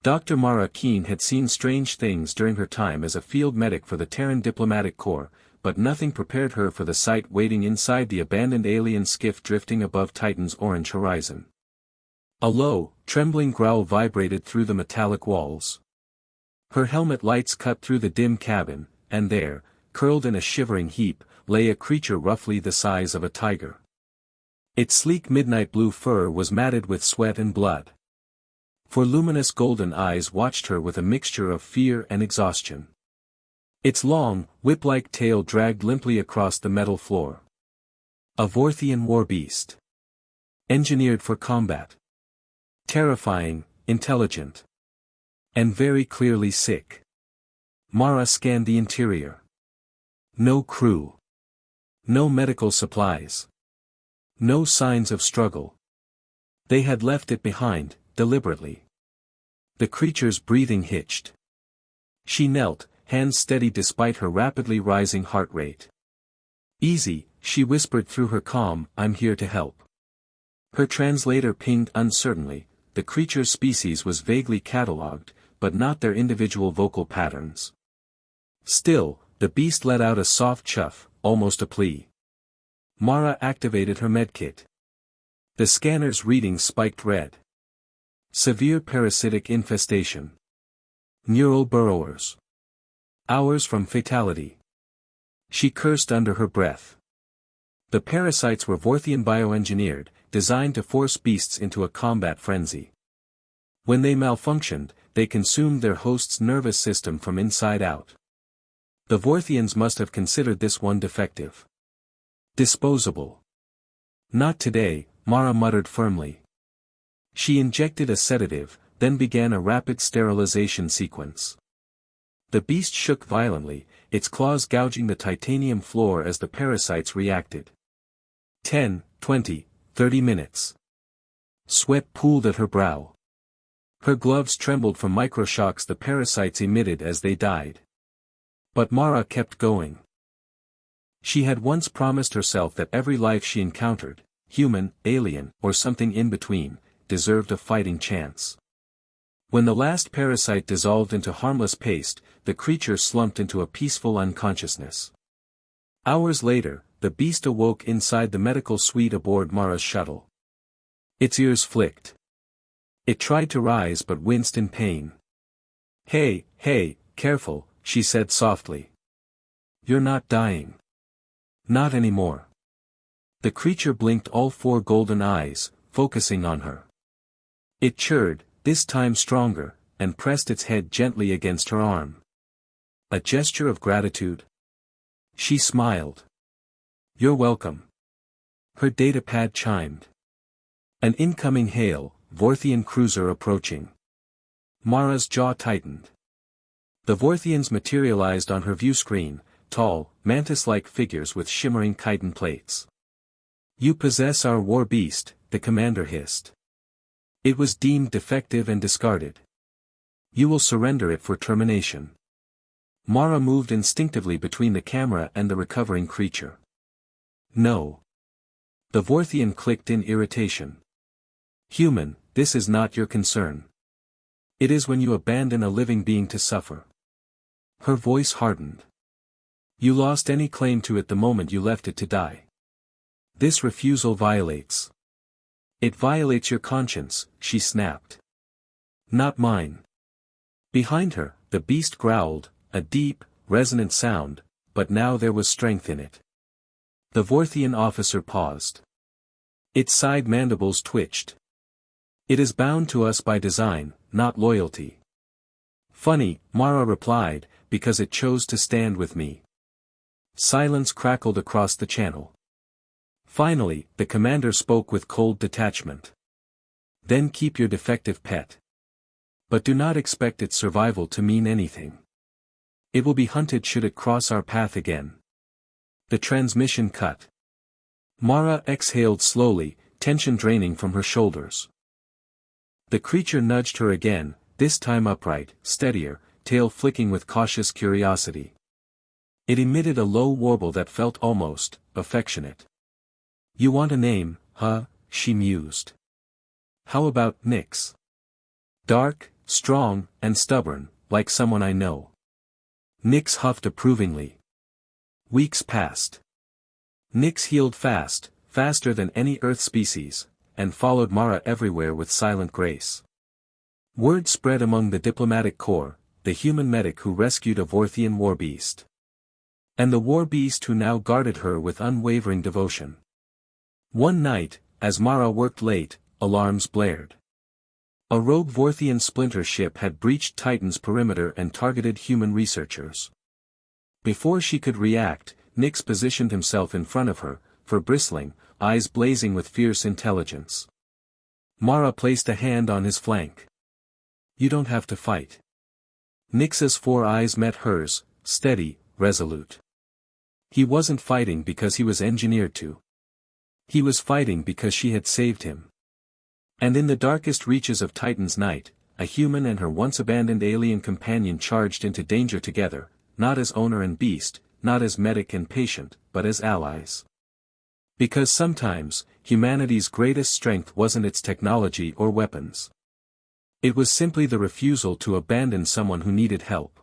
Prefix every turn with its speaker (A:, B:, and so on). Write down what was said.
A: Dr. Mara Keene had seen strange things during her time as a field medic for the Terran Diplomatic Corps, but nothing prepared her for the sight waiting inside the abandoned alien skiff drifting above Titan's orange horizon. A low, trembling growl vibrated through the metallic walls. Her helmet lights cut through the dim cabin, and there, curled in a shivering heap, lay a creature roughly the size of a tiger. Its sleek midnight blue fur was matted with sweat and blood. Four luminous golden eyes watched her with a mixture of fear and exhaustion. Its long, whip-like tail dragged limply across the metal floor. A Vorthian war beast. Engineered for combat. Terrifying, intelligent. And very clearly sick. Mara scanned the interior. No crew. No medical supplies. No signs of struggle. They had left it behind, deliberately. The creature's breathing hitched. She knelt, hands steady despite her rapidly rising heart rate. "Easy," she whispered through her calm, "I'm here to help." Her translator pinged uncertainly. The creature's species was vaguely catalogued, but not their individual vocal patterns. Still, the beast let out a soft chuff, almost a plea. Mara activated her medkit. The scanner's readings spiked red. Severe parasitic infestation. Neural burrowers. Hours from fatality. She cursed under her breath. The parasites were Vorthian bioengineered, designed to force beasts into a combat frenzy. When they malfunctioned, they consumed their host's nervous system from inside out. The Vorthians must have considered this one defective. Disposable. Not today, Mara muttered firmly. She injected a sedative, then began a rapid sterilization sequence. The beast shook violently, its claws gouging the titanium floor as the parasites reacted. 10, 20, 30 minutes. Sweat pooled at her brow. Her gloves trembled from microshocks the parasites emitted as they died. But Mara kept going. She had once promised herself that every life she encountered, human, alien, or something in between, deserved a fighting chance. When the last parasite dissolved into harmless paste, the creature slumped into a peaceful unconsciousness. Hours later, the beast awoke inside the medical suite aboard Mara's shuttle. Its ears flicked. It tried to rise but winced in pain. "Hey, careful," she said softly. "You're not dying. Not anymore." The creature blinked all four golden eyes, focusing on her. It chirred, this time stronger, and pressed its head gently against her arm. A gesture of gratitude? She smiled. "You're welcome." Her datapad chimed. An incoming hail, Vorthian cruiser approaching. Mara's jaw tightened. The Vorthians materialized on her view screen, tall, mantis-like figures with shimmering chitin plates. "You possess our war beast," the commander hissed. "It was deemed defective and discarded. You will surrender it for termination." Mara moved instinctively between the camera and the recovering creature. "No." The Vorthian clicked in irritation. "Human, this is not your concern. It is when you abandon a living being to suffer." Her voice hardened. "You lost any claim to it the moment you left it to die. This refusal violates. It violates your conscience," she snapped. "Not mine." Behind her, the beast growled, a deep, resonant sound, but now there was strength in it. The Vorthian officer paused. Its side mandibles twitched. "It is bound to us by design, not loyalty." "Funny," Mara replied, "because it chose to stand with me." Silence crackled across the channel. Finally, the commander spoke with cold detachment. "Then keep your defective pet. But do not expect its survival to mean anything. It will be hunted should it cross our path again." The transmission cut. Mara exhaled slowly, tension draining from her shoulders. The creature nudged her again, this time upright, steadier, tail flicking with cautious curiosity. It emitted a low warble that felt almost affectionate. "You want a name, huh?" she mused. "How about Nyx? Dark, Strong, and stubborn, like someone I know. Nyx huffed approvingly. Weeks passed. Nyx healed fast, faster than any Earth species, and followed Mara everywhere with silent grace. Word spread among the diplomatic corps, the human medic who rescued a Vorthian war beast. And the war beast who now guarded her with unwavering devotion. One night, as Mara worked late, alarms blared. A rogue Vorthian splinter ship had breached Titan's perimeter and targeted human researchers. Before she could react, Nyx positioned himself in front of her, fur bristling, eyes blazing with fierce intelligence. Mara placed a hand on his flank. You don't have to fight. Nyx's 4 eyes met hers, steady, resolute. He wasn't fighting because he was engineered to. He was fighting because she had saved him. And in the darkest reaches of Titan's night, a human and her once abandoned alien companion charged into danger together, not as owner and beast, not as medic and patient, but as allies. Because sometimes, humanity's greatest strength wasn't its technology or weapons. It was simply the refusal to abandon someone who needed help.